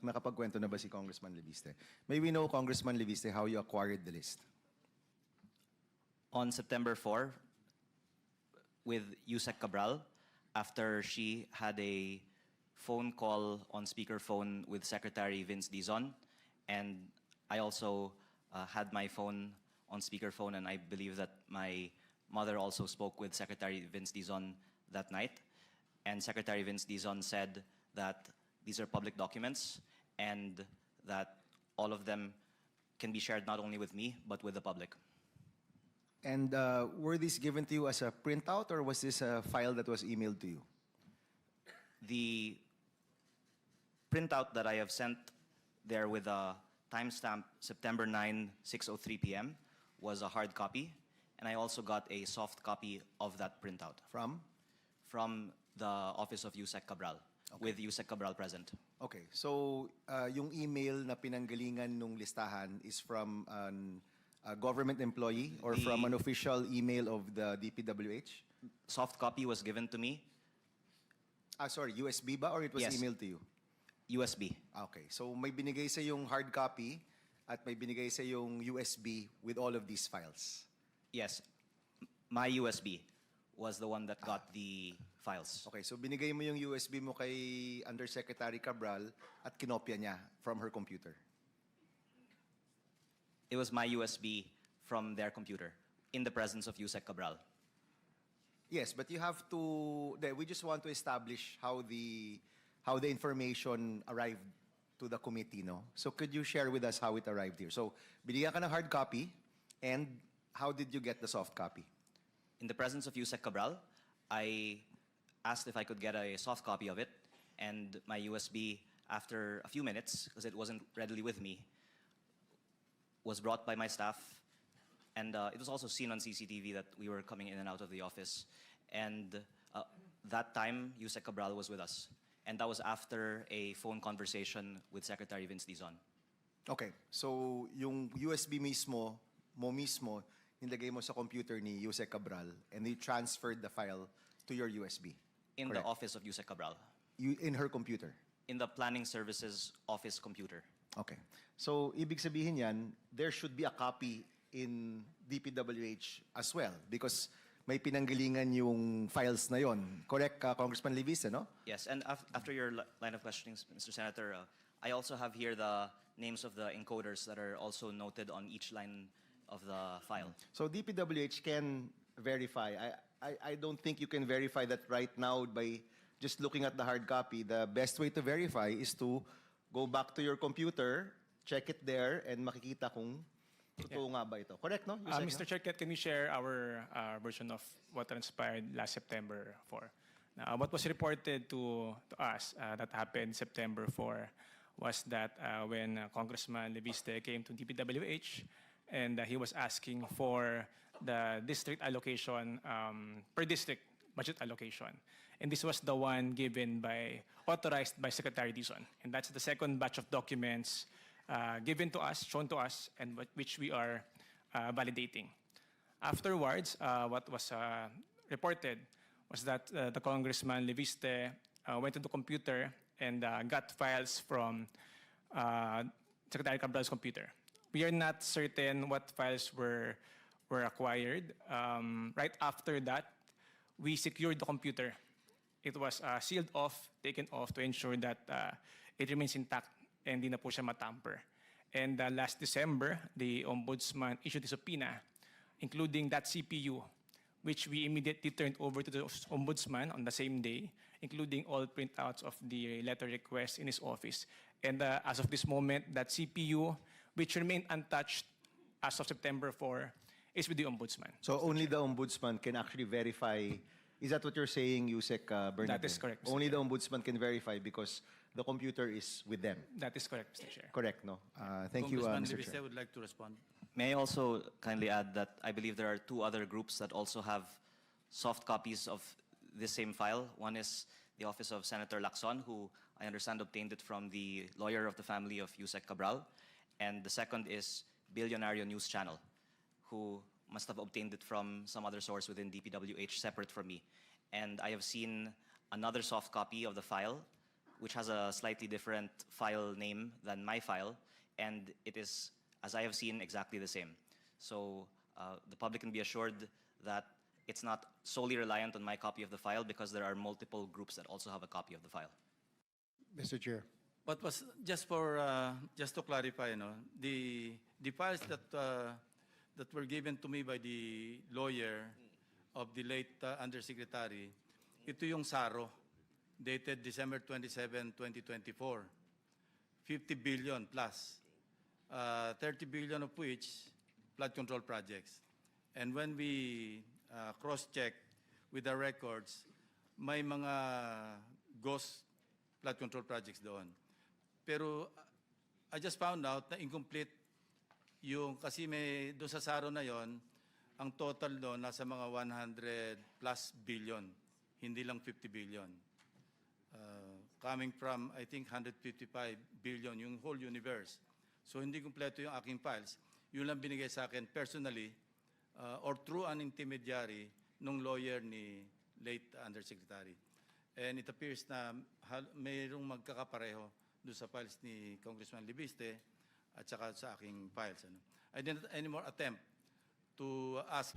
nakapagkwento na ba si Congressman Leviste? May we know, Congressman Leviste, how you acquired the list? On September 4, with Yusek Cabral, after she had a phone call on speakerphone with Secretary Vince Dizon, and I also had my phone on speakerphone, and I believe that my mother also spoke with Secretary Vince Dizon that night. And Secretary Vince Dizon said that these are public documents and that all of them can be shared not only with me, but with the public. And were these given to you as a printout, or was this a file that was emailed to you? The printout that I have sent there with a timestamp September 9, 6:03 p.m. was a hard copy, and I also got a soft copy of that printout. From the office of Yusek Cabral, okay, with Yusek Cabral present. Okay, so yung email na pinanggalingan nung listahan is from a government employee or from an official email of the DPWH? Soft copy was given to me. Sorry, USB ba or it was Yes, emailed to you? USB. Okay, so may binigay sa yung hard copy at may binigay sa yung USB with all of these files? Yes, my USB was the one that got the files. Okay, so binigay mo yung USB mo kay Undersecretary Cabral at kinopya niya from her computer? It was my USB from their computer in the presence of Yusek Cabral. Yes, but you have to, we just want to establish how the information arrived to the committee, no? So could you share with us how it arrived here? So binigyan ka ng hard copy, and how did you get the soft copy? In the presence of Yusek Cabral, I asked if I could get a soft copy of it, and my USB, after a few minutes, because it wasn't readily with me, was brought by my staff, and it was also seen on CCTV that we were coming in and out of the office. And that time, Yusek Cabral was with us. And that was after a phone conversation with Secretary Vince Dizon. Okay, so yung USB mismo, nilagay mo sa computer ni Yusek Cabral, and you transferred the file to your USB. In correct? The office of Yusek Cabral. In her computer? In the Planning Services office computer. Okay. So, ibig sabihin yan, there should be a copy in DPWH as well because may pinanggalingan yung files na yon. Correct, Congressman Leviste, no? Yes, and after your line of questioning, Mr. Senator, I also have here the names of the encoders that are also noted on each line of the file. So, DPWH can verify. I don't think you can verify that right now by just looking at the hard copy. The best way to verify is to go back to your computer, check it there, and makikita kung totoo nga ba ito. Correct, no? Mr. Chair, can we share our version of what transpired last September 4? What was reported to us that happened September 4 was that when Congressman Leviste came to DPWH and he was asking for the district allocation per district budget allocation. And this was the one authorized by Secretary Dizon. And that's the second batch of documents given to us, shown to us, and which we are validating. Afterwards, what was reported was that the Congressman Leviste went to the computer and got files from Secretary Cabral's computer. We are not certain what files were acquired. Right after that, we secured the computer. It was sealed off, taken off to ensure that it remains intact and hindi na po siya matamper. And last December, the Ombudsman issued a subpoena, including that CPU, which we immediately turned over to the Ombudsman on the same day, including all printouts of the letter request in his office. And as of this moment, that CPU, which remained untouched as of September 4, is with the Ombudsman. So only the Ombudsman can actually verify. Is that what you're saying, Yusek Bernabé? That is correct, Mr. Only the Chair. Ombudsman can verify because the computer is with them. That is correct, Mr. Chair. Correct, no? Thank you, Congressman Mr. Leviste Chair. would like to respond. May I also kindly add that I believe there are two other groups that also have soft copies of this same file. One is the office of Senator Lacson, who I understand obtained it from the lawyer of the family of Yusek Cabral. And the second is Billionario News Channel, who must have obtained it from some other source within DPWH separate from me. And I have seen another soft copy of the file which has a slightly different file name than my file, and it is, as I have seen, exactly the same. So the public can be assured that it's not solely reliant on my copy of the file because there are multiple groups that also have a copy of the file. Mr. Chair. What was just for just to clarify, the files that were given to me by the lawyer of the late Undersecretary, ito yung SARO, dated December 27, 2024. 50 billion plus, 30 billion of which flood control projects. And when we cross-check with the records, may mga ghost flood control projects doon. Pero I just found out na incomplete yung, kasi may doon sa SARO na yon, ang total doon nasa mga 100 plus billion, hindi lang 50 billion. Coming from, I think, 155 billion, yung whole universe. So hindi kumpleto yung aking files. Yun lang binigay sa akin personally or through an intermediary nung lawyer ni late Undersecretary. And it appears na mayroong magkakapareho doon sa files ni Congressman Libiste at saka sa aking files. I didn't anymore attempt to ask